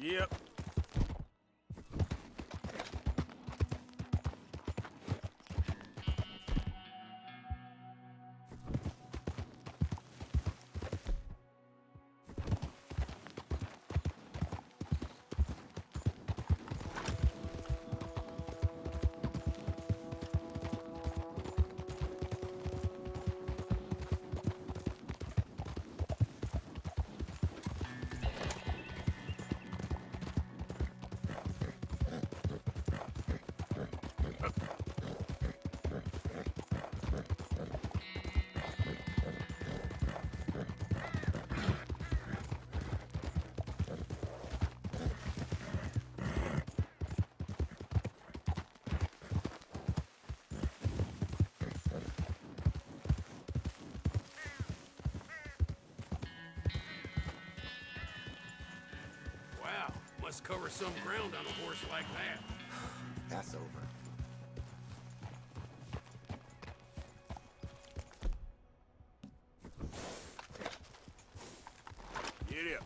Yep. Wow, must cover some ground on a horse like that. That's over. Get up.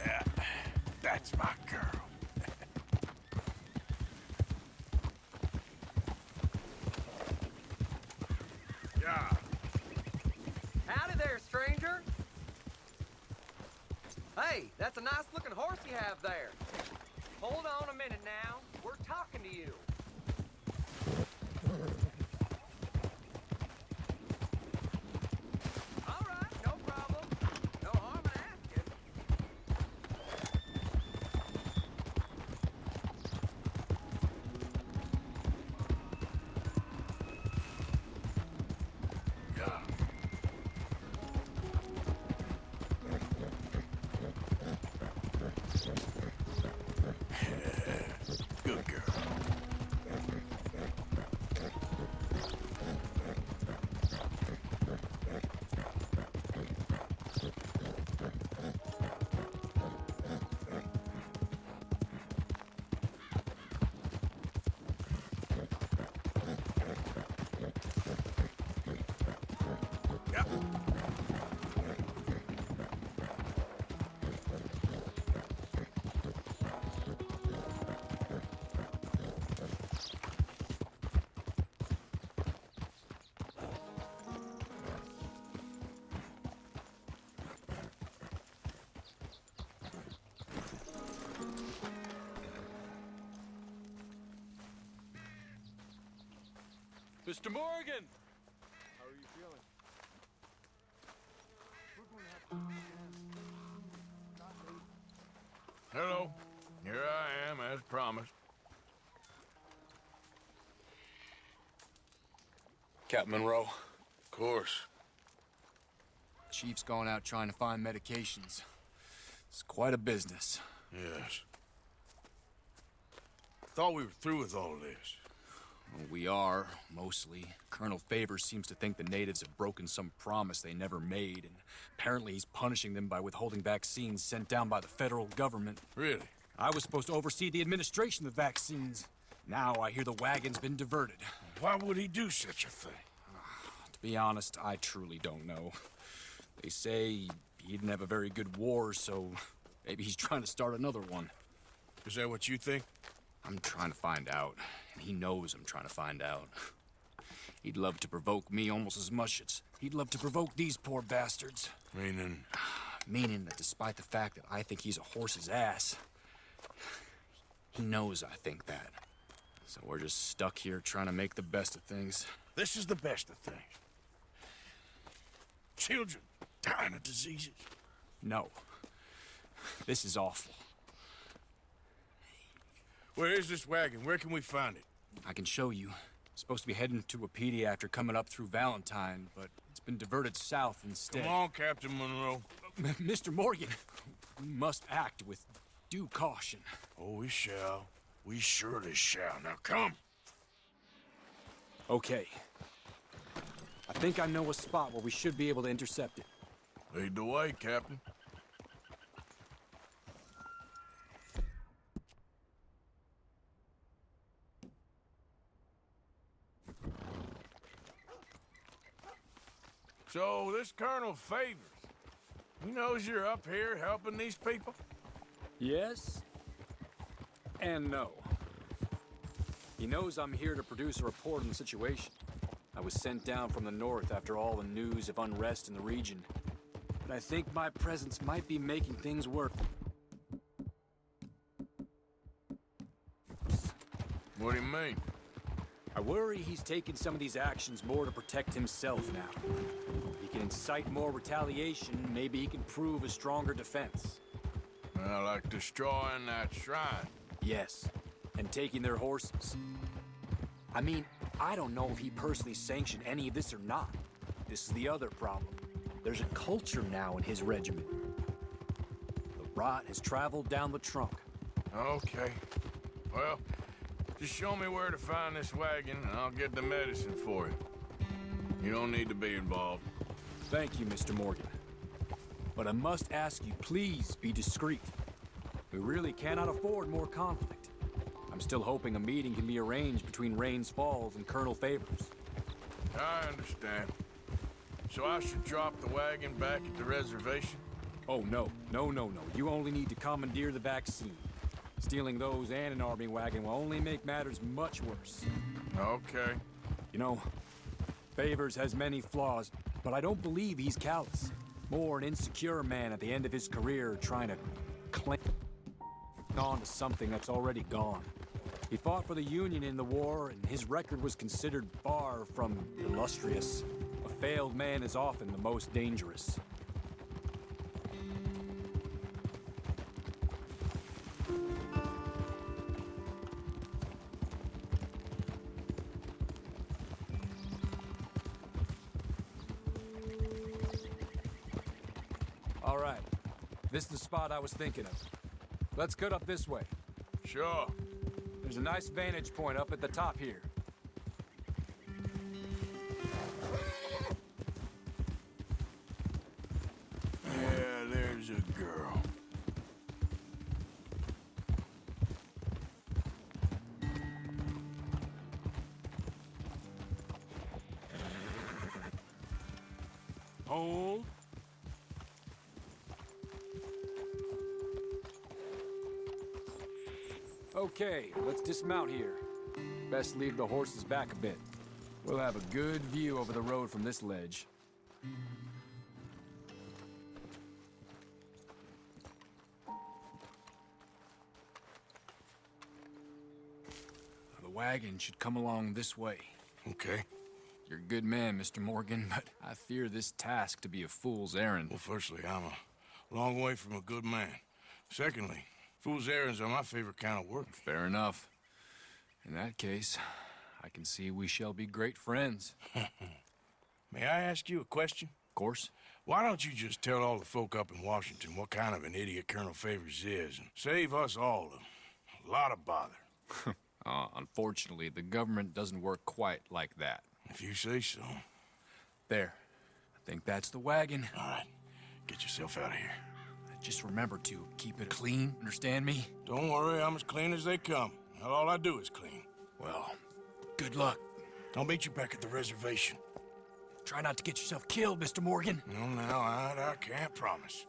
Yeah, that's my girl. Yeah. Howdy there, stranger. Hey, that's a nice looking horse you have there. Hold on a minute now. We're talking to you. All right, no problem. No harm in asking. Yeah. Good girl. Yeah. Mr. Morgan! How are you feeling? Hello. Here I am, as promised. Captain Monroe, Of course. Chief's gone out trying to find medications. It's quite a business. Yes. Thought we were through with all this. Well, we are, mostly. Colonel Favors seems to think the natives have broken some promise they never made, and apparently he's punishing them by withholding vaccines sent down by the federal government. Really? I was supposed to oversee the administration of the vaccines. Now I hear the wagon's been diverted. Why would he do such a thing? To be honest, I truly don't know. They say he didn't have a very good war, so maybe he's trying to start another one. Is that what you think? I'm trying to find out, and he knows I'm trying to find out. He'd love to provoke me almost as much as he'd love to provoke these poor bastards. Meaning? Meaning that despite the fact that I think he's a horse's ass, he knows I think that. So we're just stuck here trying to make the best of things. This is the best of things. Children dying of diseases. No. This is awful. Where is this wagon? Where can we find it? I can show you. Supposed to be heading to Wapiti after coming up through Valentine, but it's been diverted south instead. Come on, Captain Monroe. Mr. Morgan, we must act with due caution. Oh, we shall. We surely shall. Now come. Okay. I think I know a spot where we should be able to intercept it. Lead the way, Captain. So, this Colonel Favors, he knows you're up here helping these people? Yes and no. He knows I'm here to produce a report on the situation. I was sent down from the north after all the news of unrest in the region. But I think my presence might be making things worse. What do you mean? I worry he's taking some of these actions more to protect himself now. He can incite more retaliation, maybe he can prove a stronger defense. Like destroying that shrine. Yes, and taking their horses. I mean, I don't know if he personally sanctioned any of this or not. This is the other problem. There's a culture now in his regiment. The rot has traveled down the trunk. Okay. Well, just show me where to find this wagon, and I'll get the medicine for you. You don't need to be involved. Thank you, Mr. Morgan. But I must ask you, please be discreet. We really cannot afford more conflict. I'm still hoping a meeting can be arranged between Rains Falls and Colonel Favors. I understand. So I should drop the wagon back at the reservation? Oh, no. No. You only need to commandeer the vaccine. Stealing those and an army wagon will only make matters much worse. Okay. You know, Favors has many flaws, but I don't believe he's callous. More an insecure man at the end of his career trying to cling on to something that's already gone. He fought for the Union in the war, and his record was considered far from illustrious. A failed man is often the most dangerous. All right. This is the spot I was thinking of. Let's cut up this way. Sure. There's a nice vantage point up at the top here. Yeah, there's a girl. Hold. Okay, let's dismount here. Best leave the horses back a bit. We'll have a good view over the road from this ledge. The wagon should come along this way. Okay. You're a good man, Mr. Morgan, but I fear this task to be a fool's errand. Well, firstly, I'm a long way from a good man. Secondly, fool's errands are my favorite kind of work. Fair enough. In that case, I can see we shall be great friends. May I ask you a question? Of course. Why don't you just tell all the folk up in Washington what kind of an idiot Colonel Favors is and save us all a lot of bother? Unfortunately, the government doesn't work quite like that. If you say so. There. I think that's the wagon. All right. Get yourself out of here. Just remember to keep it clean, understand me? Don't worry, I'm as clean as they come. Not all I do is clean. Well, good luck. I'll meet you back at the reservation. Try not to get yourself killed, Mr. Morgan. No, now, I can't promise.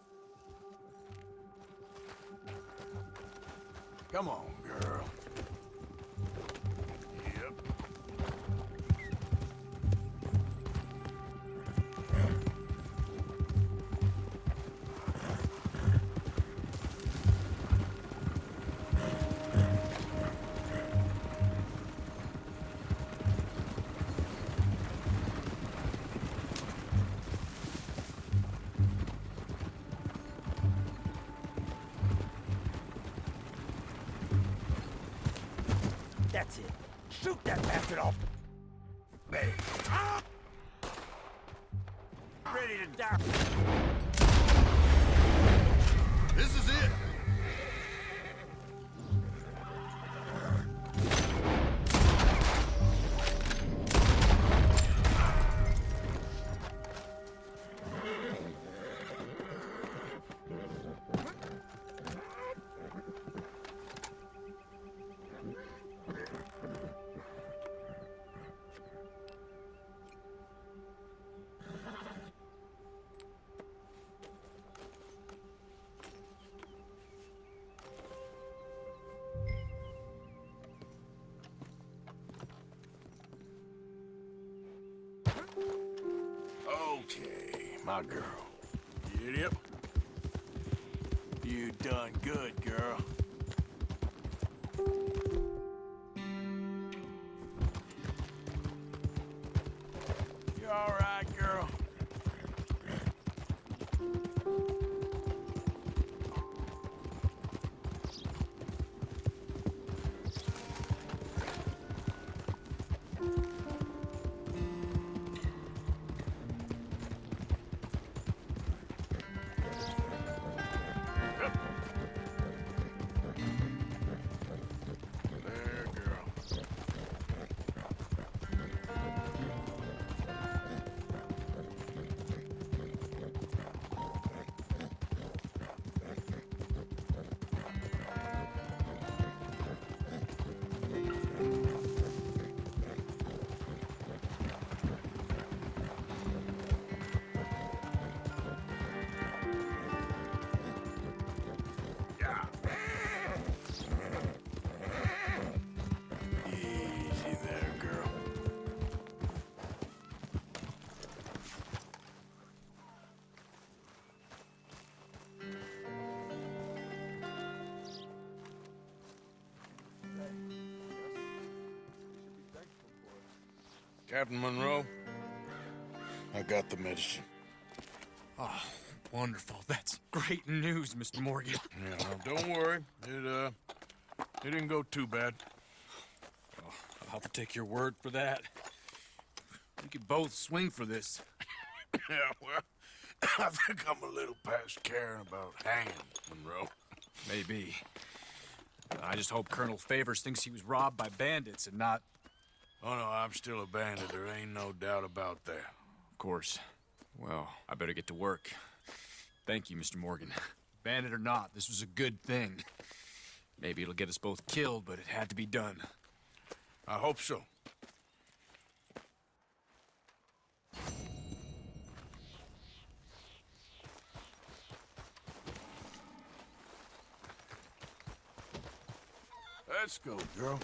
Come on, girl. Yep. That's it. Shoot that bastard off. Ready. Ready to die. This is it. Okay, my girl. Get up. You done good, girl. You all right, girl? There, girl. Yeah. Easy there, girl. Captain Monroe, I got the medicine. Oh, wonderful. That's great news, Mr. Morgan. Yeah, well, don't worry. It didn't go too bad. I'll have to take your word for that. We could both swing for this. Yeah, well, I think I'm a little past caring about hanging, Monroe. Maybe. I just hope Colonel Favors thinks he was robbed by bandits and not... Oh, no, I'm still a bandit. There ain't no doubt about that. Of course. Well, I better get to work. Thank you, Mr. Morgan. Bandit or not, this was a good thing. Maybe it'll get us both killed, but it had to be done. I hope so. Let's go, girl.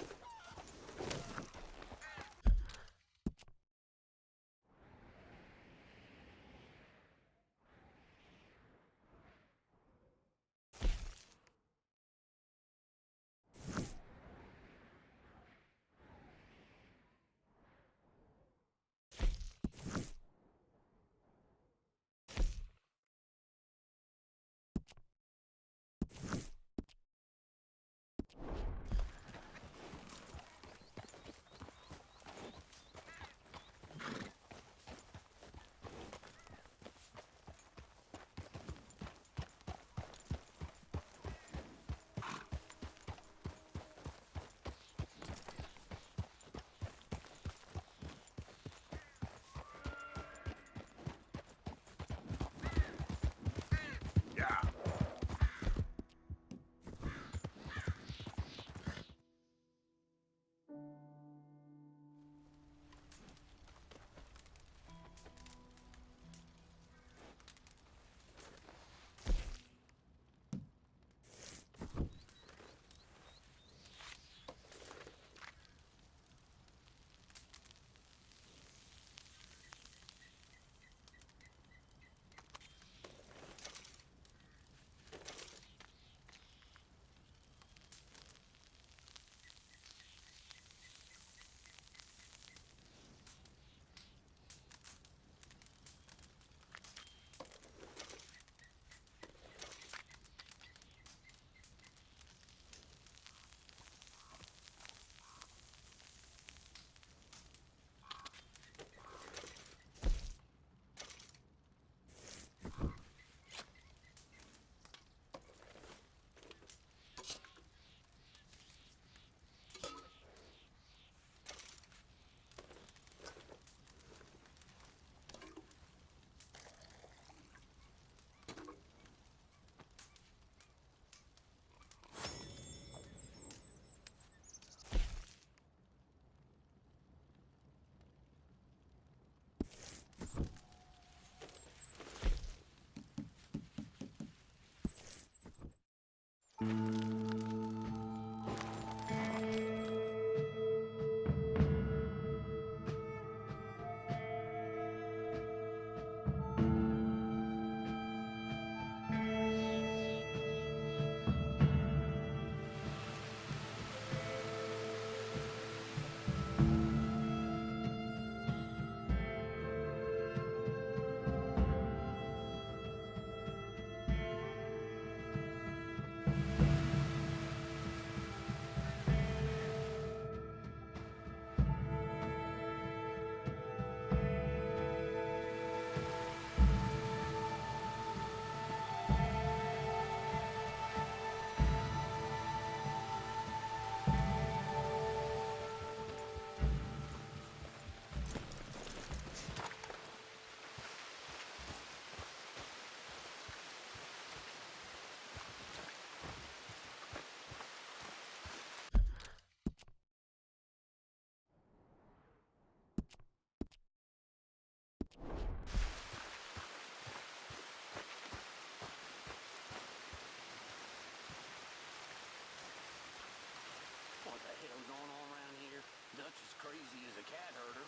cat herder.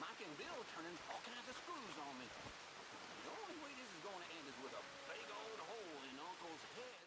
Mike and Bill turning all kinds of screws on me. The only way this is going to end is with a big old hole in Uncle's head.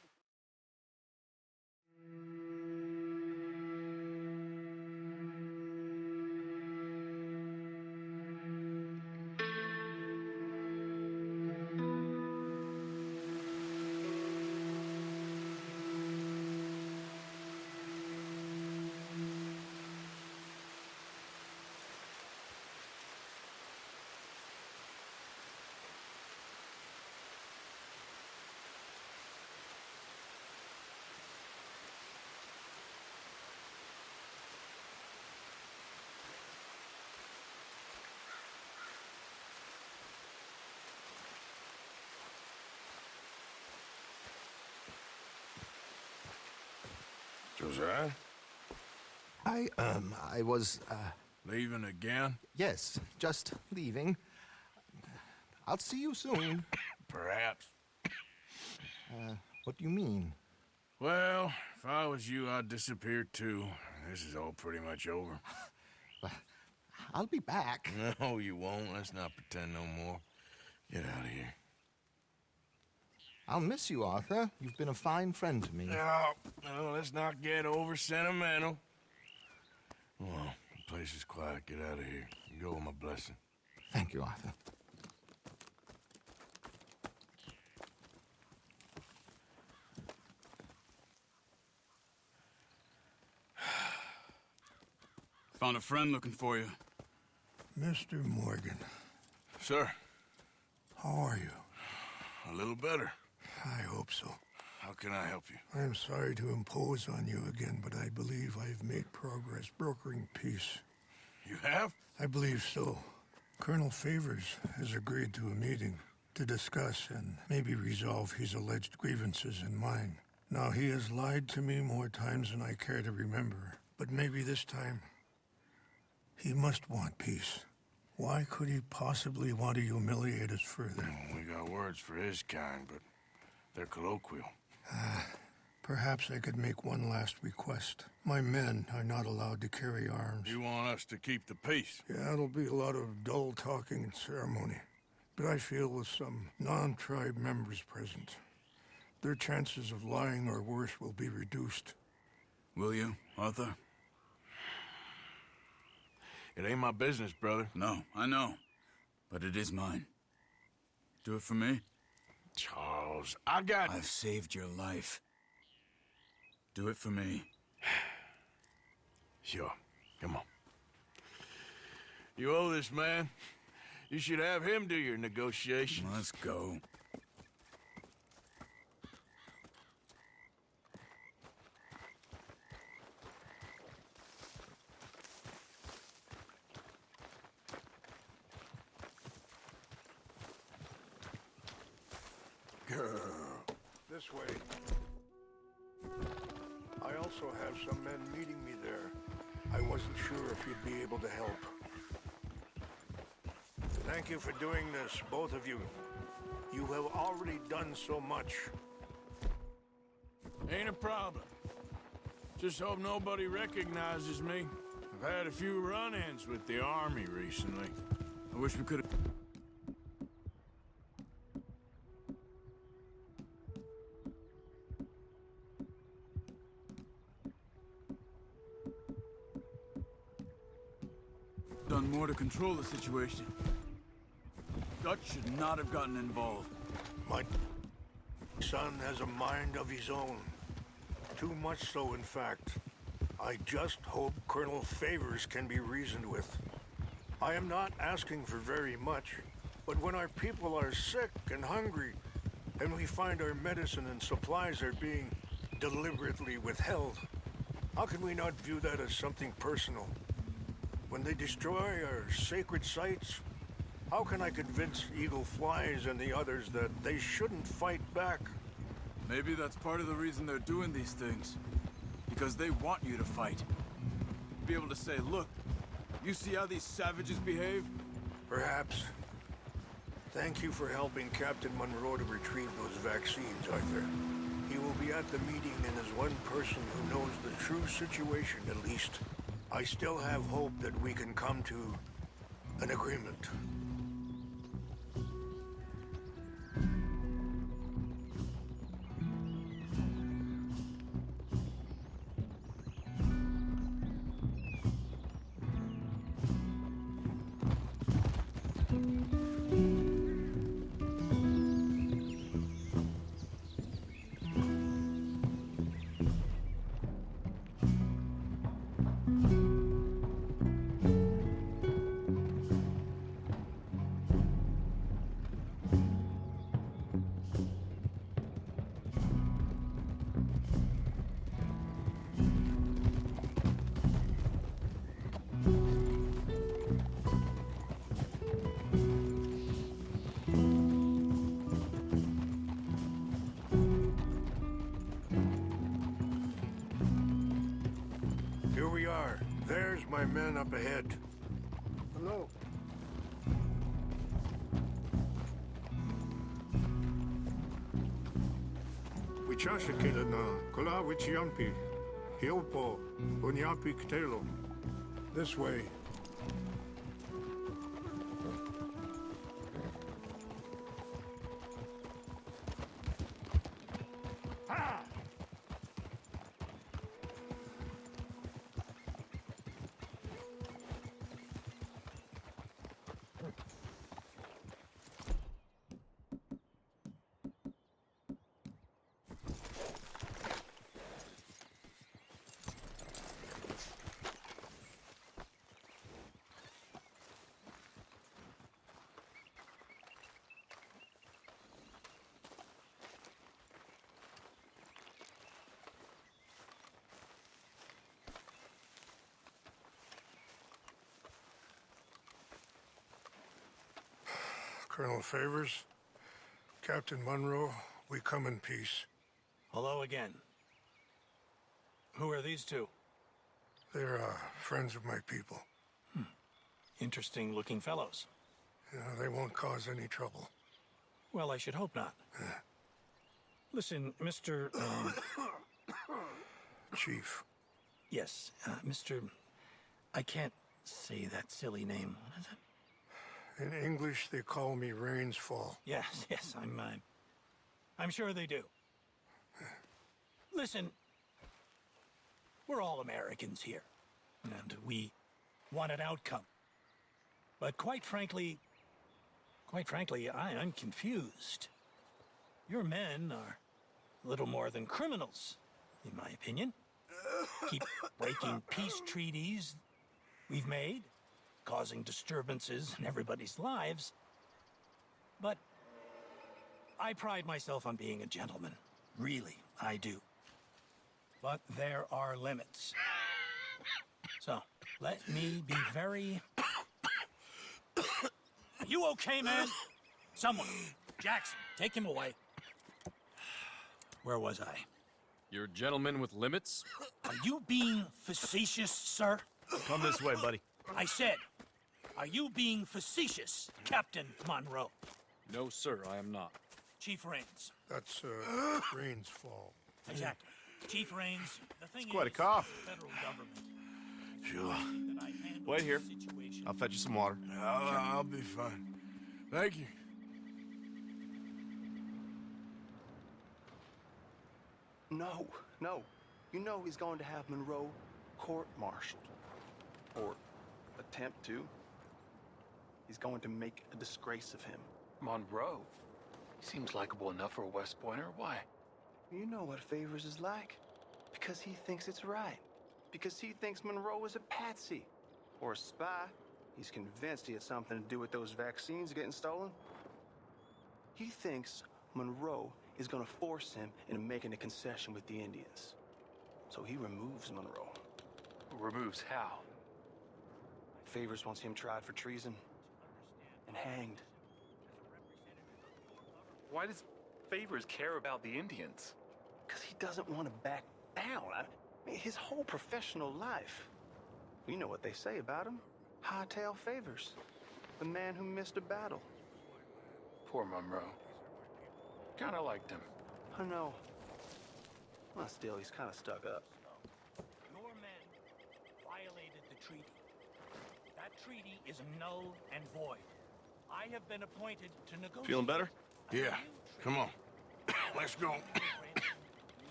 Josiah? I was, Leaving again? yes, just leaving. I'll see you soon. Perhaps. What do you mean? Well, if I was you, I'd disappear too. This is all pretty much over. I'll be back. No, you won't. Let's not pretend no more. Get out of here. I'll miss you, Arthur. You've been a fine friend to me. No, let's not get over sentimental. Well, the place is quiet. Get out of here. You go with my blessing. Thank you, Arthur. Found a friend looking for you. Mr. Morgan, Sir, how are you? a little better. I hope so. How can I help you? I'm sorry to impose on you again, but I believe I've made progress brokering peace. You have? I believe so. Colonel Favors has agreed to a meeting to discuss and maybe resolve his alleged grievances and mine. Now, he has lied to me more times than I care to remember, but maybe this time he must want peace. Why could he possibly want to humiliate us further? We got words for his kind, but they're colloquial. Perhaps I could make one last request. My men are not allowed to carry arms. You want us to keep the peace? Yeah, it'll be a lot of dull talking and ceremony. But I feel with some non-tribe members present, their chances of lying or worse will be reduced. Will you, Arthur? It ain't my business, brother. No, I know. But it is mine. Do it for me? Charles, I got... I've saved your life. Do it for me. Sure. Come on. You owe this man. You should have him do your negotiations. Let's go. This way. I also have some men meeting me there. I wasn't sure if you'd be able to help. Thank you for doing this, both of you. You have already done so much. Ain't a problem. Just hope nobody recognizes me. I've had a few run-ins with the army recently. I wish we could have... done more to control the situation. Dutch should not have gotten involved. My son has a mind of his own. Too much so, in fact. I just hope Colonel Favors can be reasoned with. I am not asking for very much, but when our people are sick and hungry, and we find our medicine and supplies are being deliberately withheld, how can we not view that as something personal? When they destroy our sacred sites, how can I convince Eagle Flies and the others that they shouldn't fight back? Maybe that's part of the reason they're doing these things. Because they want you to fight. Be able to say, look, you see how these savages behave? Perhaps. Thank you for helping Captain Monroe to retrieve those vaccines, Arthur. He will be at the meeting and is one person who knows the true situation, at least. I still have hope that we can come to an agreement. Here we are. There's my men up ahead. Hello. Wichasha kila na kola wichiampi. Hiopo bunyapi ktelo. This way. Colonel Favors, Captain Monroe, we come in peace. Hello again. Who are these two? They're friends of my people. Interesting looking fellows. They won't cause any trouble. Well, I should hope not. Listen, Mr. Chief. Yes, Mr. I can't say that silly name. What is it? In English, they call me Rainsfall. Yes, I'm sure they do. Listen, we're all Americans here, and we want an outcome. But quite frankly, I'm confused. Your men are a little more than criminals, in my opinion. Keep breaking peace treaties we've made, causing disturbances in everybody's lives. But I pride myself on being a gentleman. Really, I do. But there are limits. So, let me be very... Are you okay, man? Someone. Jackson, take him away. Where was I? You're a gentleman with limits? Are you being facetious, sir? Come this way, buddy. I said, are you being facetious, Captain Monroe? No, sir, I am not. Chief Raines. That's Rainsfall. Exactly. Chief Raines, the thing It's quite a is, cough. the federal government. Sure. that I handle Wait here. the situation- I'll fetch you some water. I'll be fine. Thank you. No. You know he's going to have Monroe court-martialed. Or attempt to. He's going to make a disgrace of him. Monroe? He seems likable enough for a West Pointer. Why? You know what Favors is like. Because he thinks it's right. Because he thinks Monroe is a patsy. Or a spy. He's convinced he had something to do with those vaccines getting stolen. He thinks Monroe is going to force him into making a concession with the Indians. So he removes Monroe. Removes how? Favors wants him tried for treason and hanged. Why does Favors care about the Indians? Because he doesn't want to back down. I mean, his whole professional life. You know what they say about him. Hightail Favors. The man who missed a battle. Poor Monroe. Kinda liked him. I know. Well, still, he's kind of stuck up. Your men violated treaty is null and void. I have been appointed to negotiate. Feeling better? Yeah. Come on. Let's go.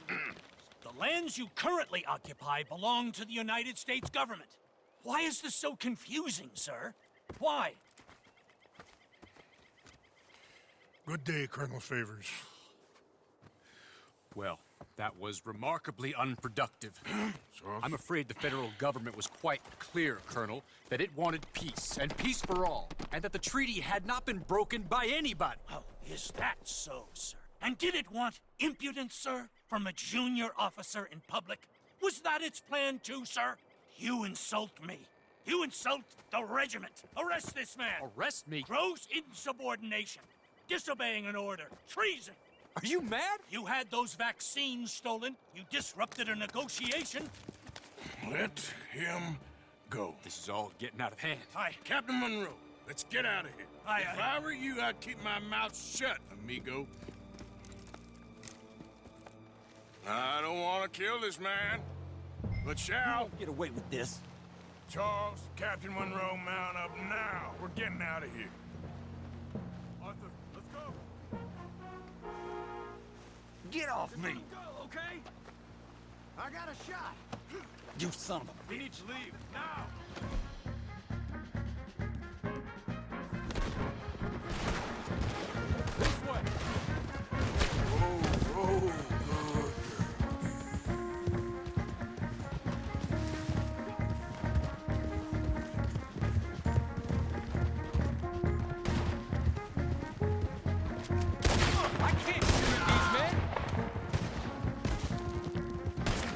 The lands you currently occupy belong to the United States government. Why is this so confusing, sir? Why? Good day, Colonel Favors. Well, that was remarkably unproductive. I'm afraid the federal government was quite clear, Colonel, that it wanted peace, and peace for all, and that the treaty had not been broken by anybody. Oh, is that so, sir? And did it want impudence, sir, from a junior officer in public? Was that its plan too, sir? You insult me. You insult the regiment. Arrest this man. Arrest me? Gross insubordination. Disobeying an order. Treason. Are you mad? You had those vaccines stolen. You disrupted a negotiation. Let him go. This is all getting out of hand. Captain Monroe, let's get out of here. If I were you, I'd keep my mouth shut, amigo. I don't want to kill this man, but shall. Get away with this. Charles, Captain Monroe, mount up now. We're getting out of here. Arthur, let's go. Get off me! Go, okay? I got a shot! You son of a... We need to leave now. This way! Oh, good. I can't shoot at these men!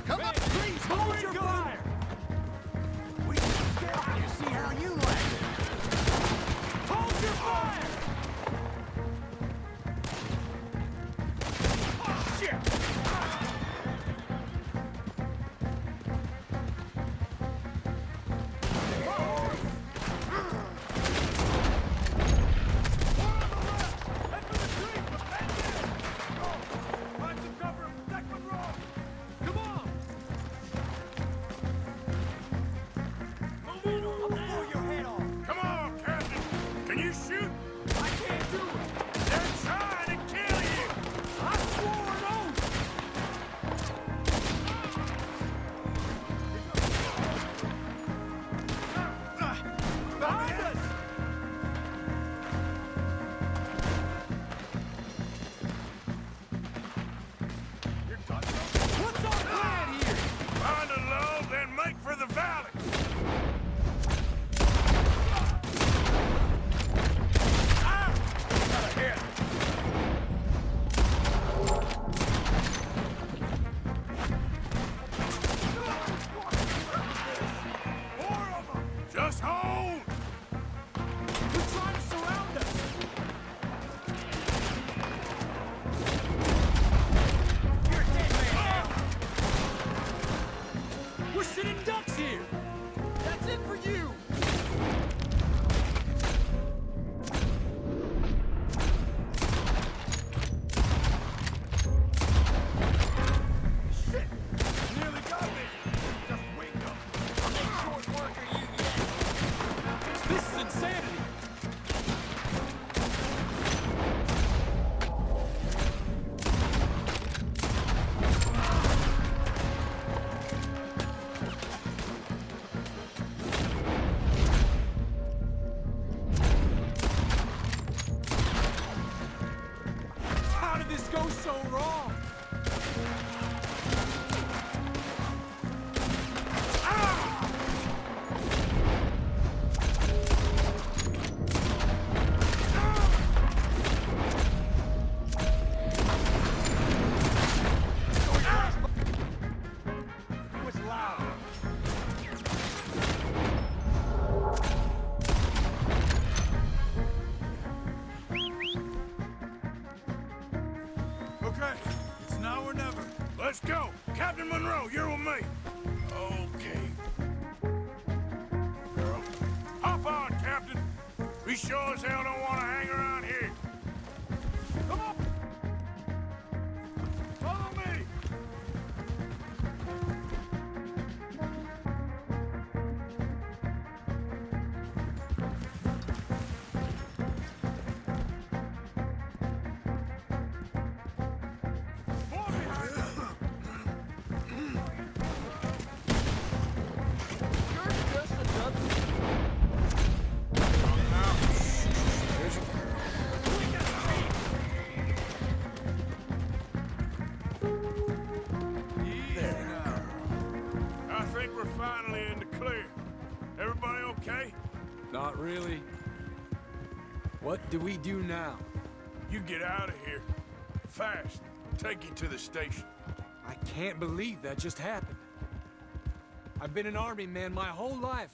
Come up, please! Hold your fire! We can get out here, see how you like it! Hold your fire! Oh, shit! Come on, Captain. Can you shoot? I can't do it. They're trying to kill you. I swore an oath. Behind us. What's our plan here? Find a lull, then make for the valley. Just hold! They're trying to surround us! You're a dead man! We're sitting ducks here! That's it for you! Shit! Nearly got me! Just wake up! I'm a short worker, you yet! This is insanity! How did this go so wrong? It was loud. Okay, it's now or never. Let's go! Captain Monroe, you're with me! Okay. Girl. Hop on, Captain! We sure as hell don't want to hang around here. Come on! Follow me! okay? Not really. What do we do now? You get out of here. Fast. Take you to the station. I can't believe that just happened. I've been an army man my whole life.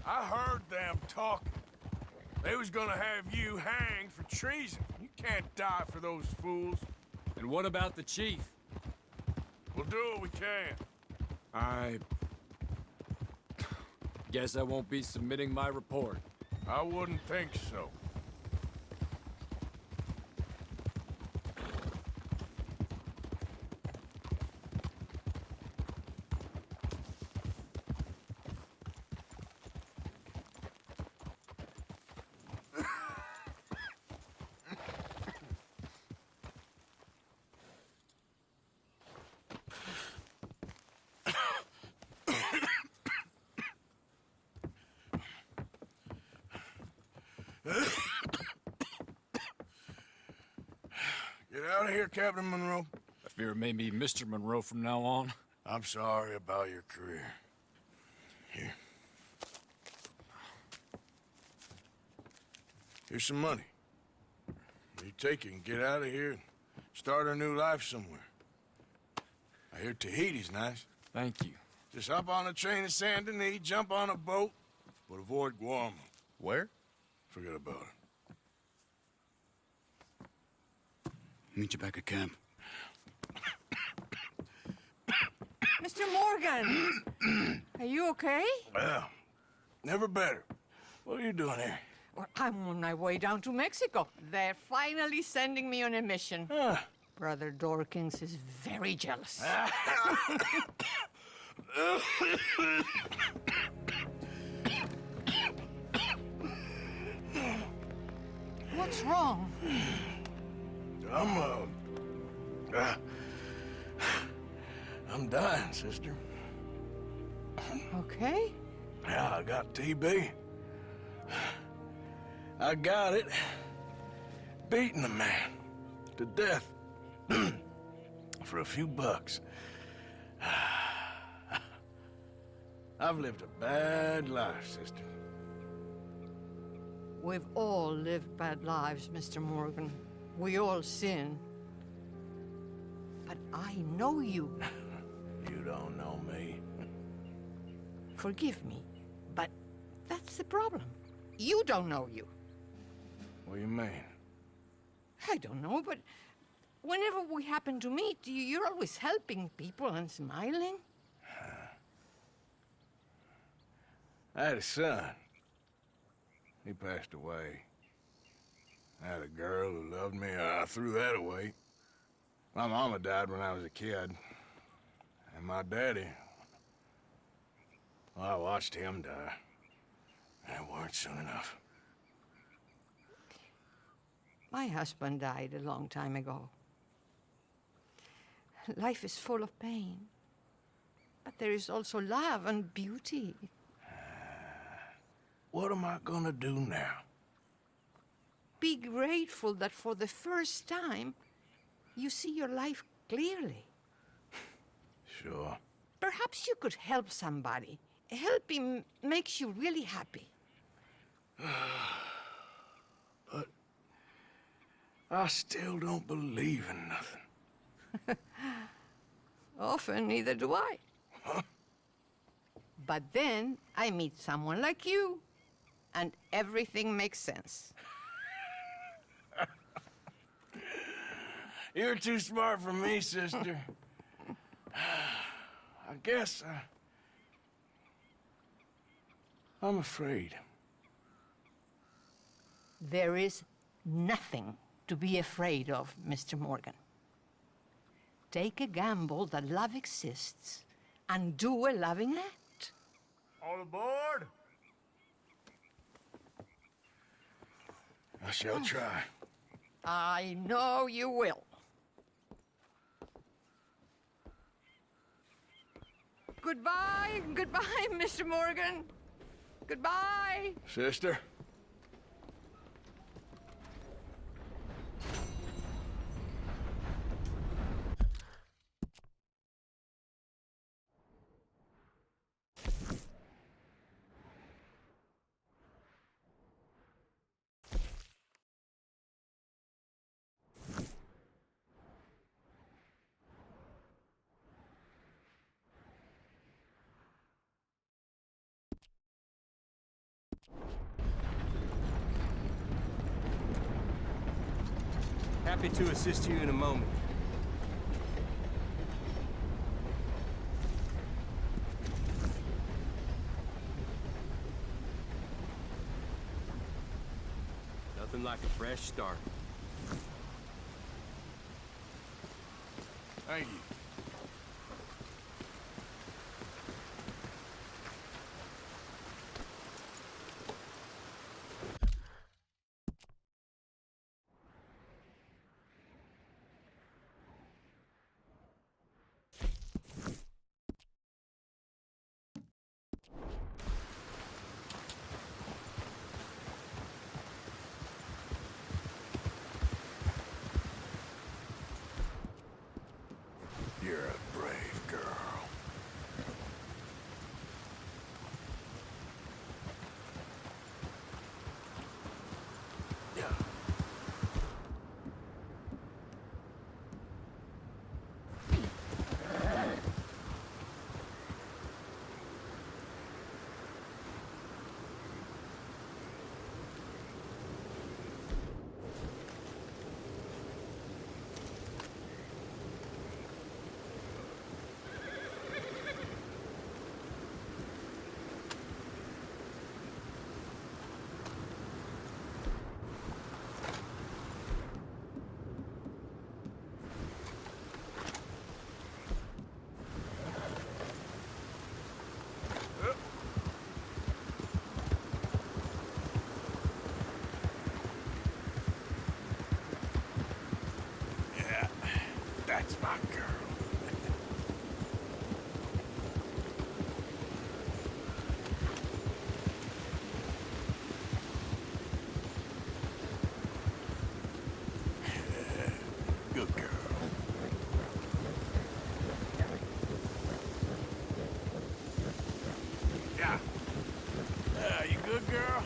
I heard them talking. They was gonna have you hanged for treason. You can't die for those fools. And what about the chief? We'll do what we can. I guess I won't be submitting my report. I wouldn't think so. Get out of here, Captain Monroe. I fear it may be Mr. Monroe from now on. I'm sorry about your career. Here. Here's some money. You take it and get out of here and start a new life somewhere. I hear Tahiti's nice. Thank you. Just hop on a train to Saint Denis, jump on a boat, but avoid Guam. Where? Forget about it. Meet you back at camp. Mr. Morgan, are you okay? Well, never better. What are you doing here? Well, I'm on my way down to Mexico. They're finally sending me on a mission. Brother Dorkins is very jealous. What's wrong? I'm dying, sister. Okay. Yeah, I got TB. I got it. Beating a man to death for a few bucks. I've lived a bad life, sister. We've all lived bad lives, Mr. Morgan. We all sin. But I know you. You don't know me. Forgive me, but that's the problem. You don't know you. What do you mean? I don't know, but whenever we happen to meet, you're always helping people and smiling. I had a son. He passed away. I had a girl who loved me. I threw that away. My mama died when I was a kid. And my daddy, well, I watched him die. And it weren't soon enough. My husband died a long time ago. Life is full of pain. But there is also love and beauty. What am I gonna do now? Be grateful that for the first time, you see your life clearly. Sure. Perhaps you could help somebody. Helping makes you really happy. But I still don't believe in nothing. Often, neither do I. But then I meet someone like you, and everything makes sense. You're too smart for me, sister. I guess I'm afraid. There is nothing to be afraid of, Mr. Morgan. Take a gamble that love exists and do a loving act. All aboard? I shall try. I know you will. Goodbye, goodbye, Mr. Morgan. Goodbye. Sister? Happy to assist you in a moment. Nothing like a fresh start. Thank you. You're a brave girl. Yeah. Yeah, that's my girl. Good girl. Yeah. You good, girl?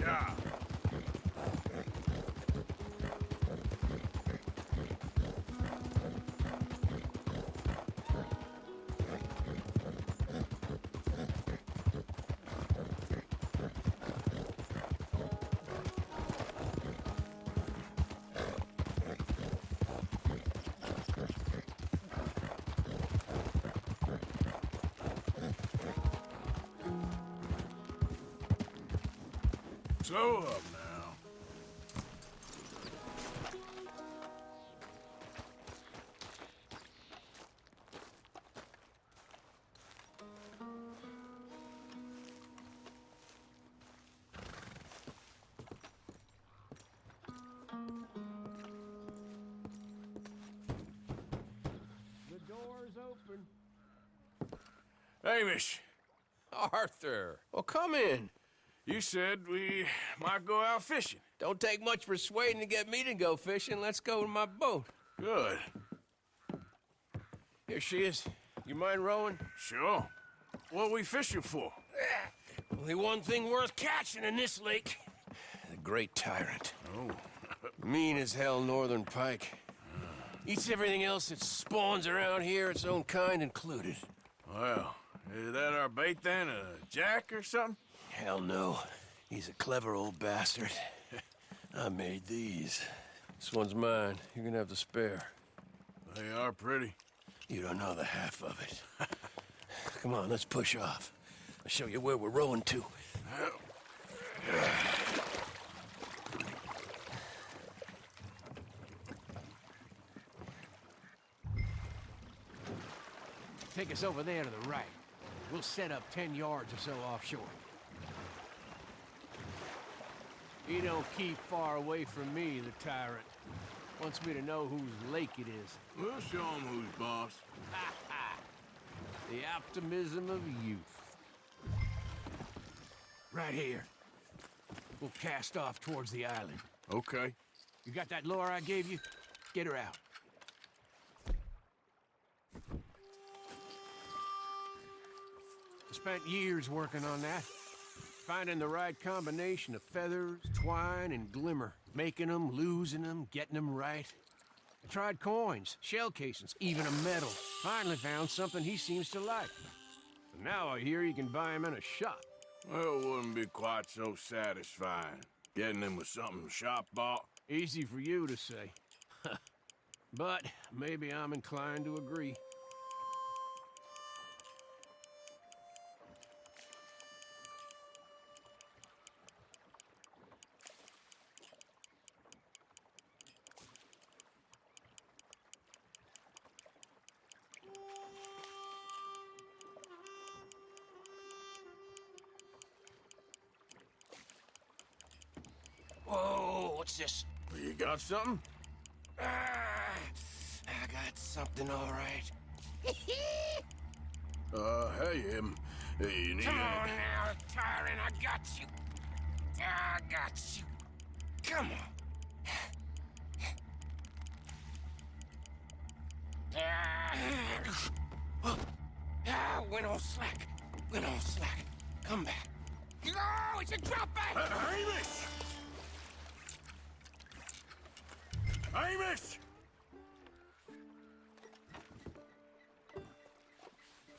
Yeah. Slow up now. The door's open. Hamish, Arthur, well, come in. you said we might go out fishing. Don't take much persuading to get me to go fishing. Let's go to my boat. Good. Here she is. You mind rowing? Sure. What we fishing for? Only one thing worth catching in this lake. The great tyrant. Oh. Mean as hell northern pike. Eats everything else that spawns around here, its own kind included. Well, is that our bait then? A jack or something? Hell no. He's a clever old bastard. I made these. This one's mine. You're gonna have to spare. They are pretty. You don't know the half of it. Come on, let's push off. I'll show you where we're rowing to. Take us over there to the right. We'll set up 10 yards or so offshore. He don't keep far away from me, the tyrant. Wants me to know whose lake it is. We'll show him who's boss. The optimism of youth. Right here. We'll cast off towards the island. Okay. You got that lure I gave you? Get her out. I spent years working on that. Finding the right combination of feathers, twine, and glimmer. Making them, losing them, getting them right. I tried coins, shell casings, even a medal. Finally found something he seems to like. And now I hear you can buy him in a shop. Well, it wouldn't be quite so satisfying. Getting him with something the shop bought. Easy for you to say. But maybe I'm inclined to agree. Whoa, what's this? You got something? I got something, all right. Hey, you need Come a... on now, Tyrant, I got you. I got you. Come on. Went on slack. Went on slack. Come back. Oh, it's a drop back! Hamish! Hamish!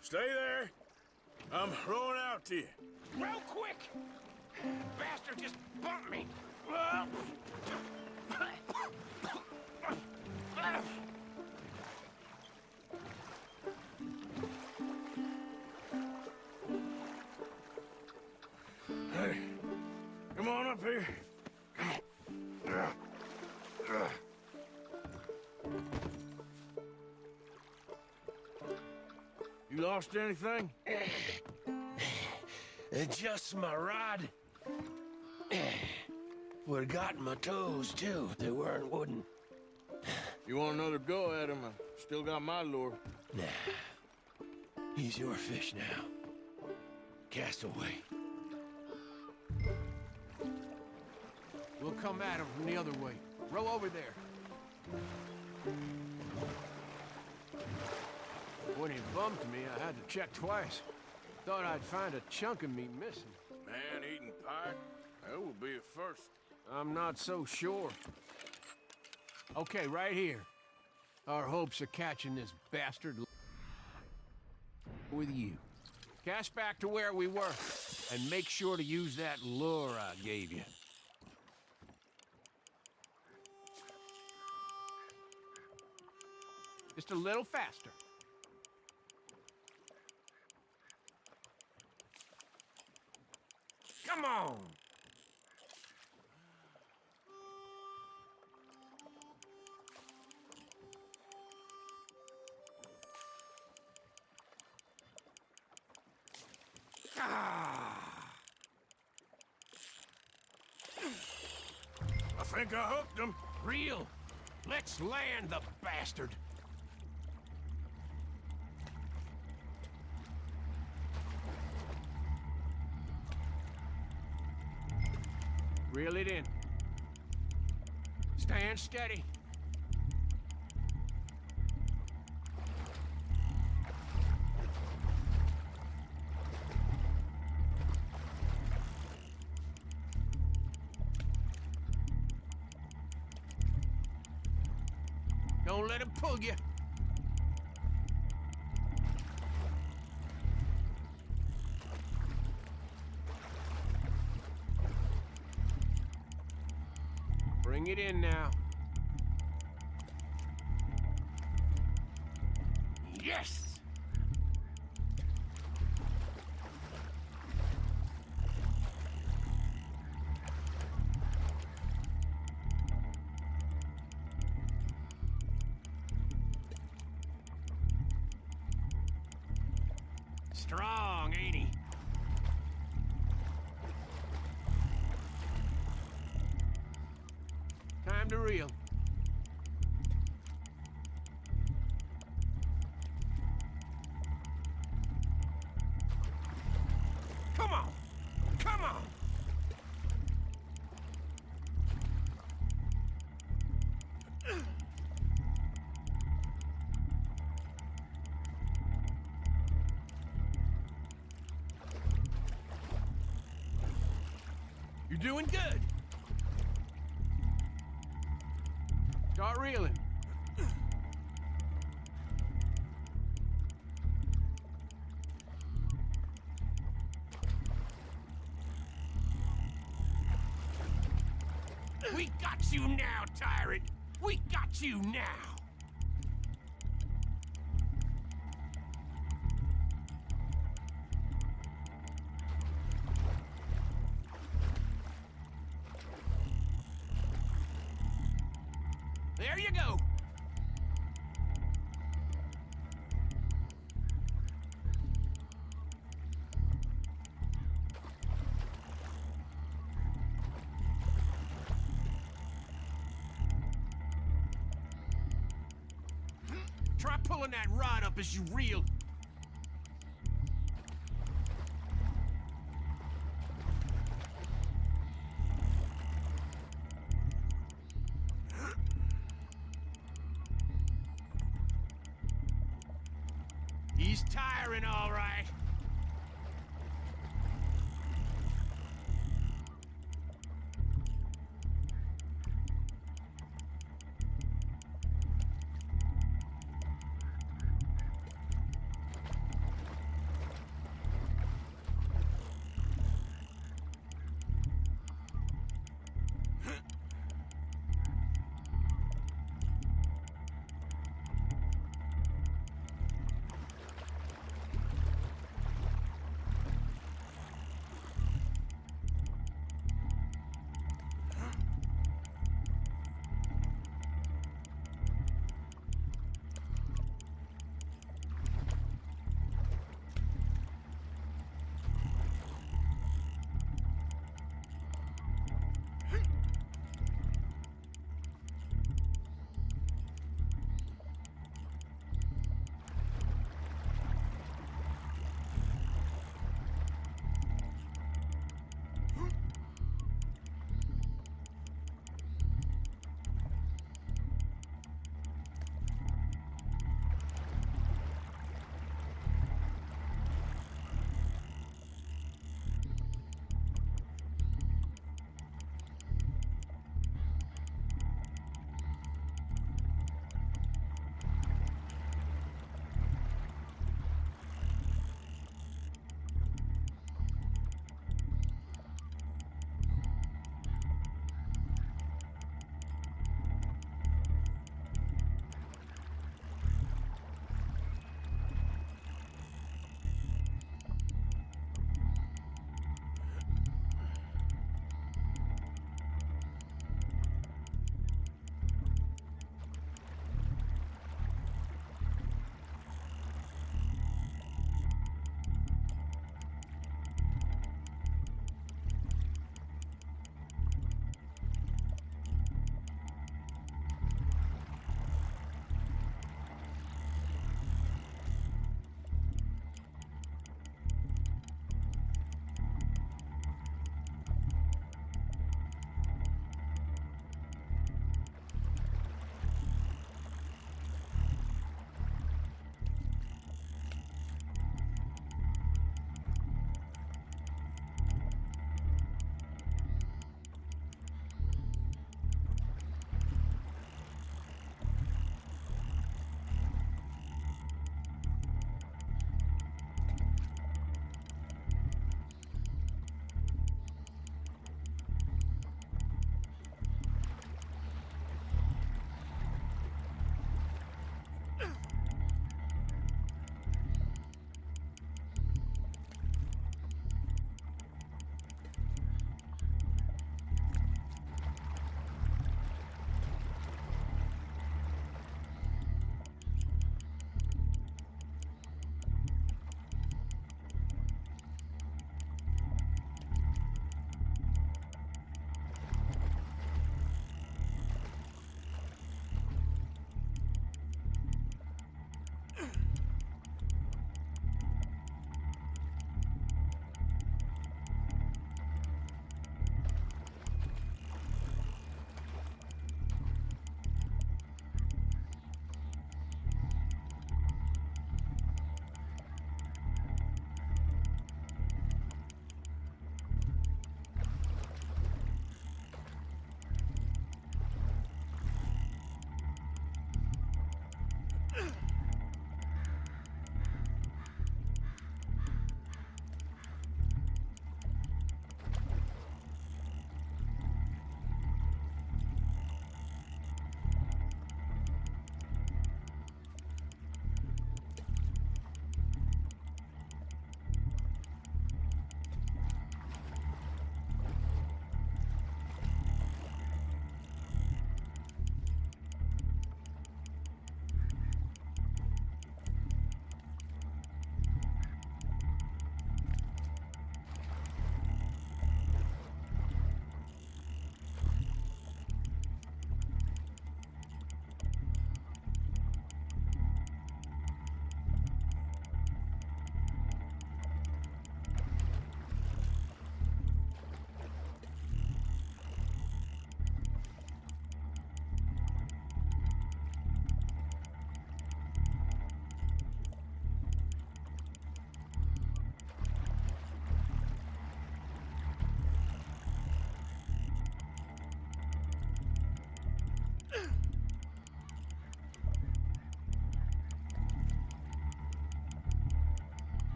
Stay there. I'm throwing out to you. Real quick! Bastard just bumped me. Hey, come on up here. You lost anything? Just my rod. Would've gotten my toes, too, if they weren't wooden. You want another go at him? I still got my lure. Nah. He's your fish now. Cast away. We'll come at him from the other way. Row over there. When he bumped me, I had to check twice. Thought I'd find a chunk of me missing. Man-eating pike? That will be a first. I'm not so sure. Okay, right here. Our hopes of catching this bastard with you. Cast back to where we were, and make sure to use that lure I gave you. Just a little faster. Come on! I think I hooked him. Real. Let's land the bastard. Reel it in. Stand steady. Don't let him pull you. Bring it in now. Yes! Strong, ain't he? Time to reel. doing good. Start reeling. We got you now, tyrant! We got you now! There you go! Try pulling that rod up as you reel. He's tiring, all right.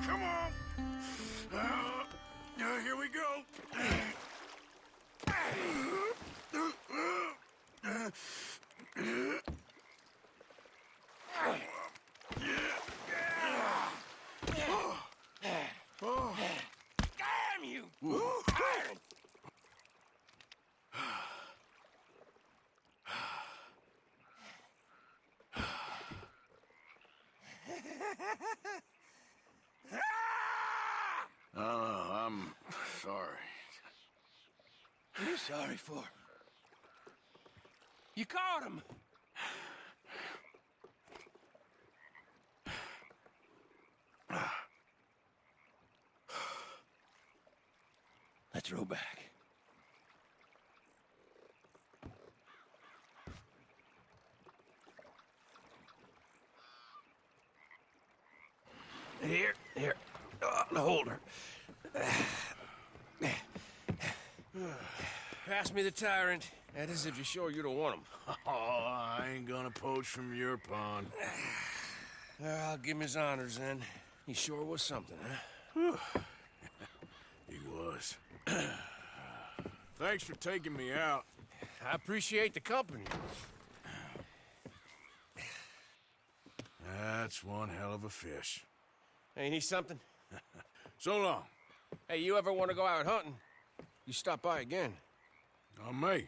Come on. Here we go. Damn you! I'm sorry. What are you sorry for? You caught him! Let's row back. Here. Hold her. Pass me the tyrant. That is if you're sure you don't want him. Oh, I ain't gonna poach from your pond. I'll give him his honors then. He sure was something, huh? He was. Thanks for taking me out. I appreciate the company. That's one hell of a fish. Ain't he something? So long. Hey, you ever want to go out hunting? You stop by again. I may.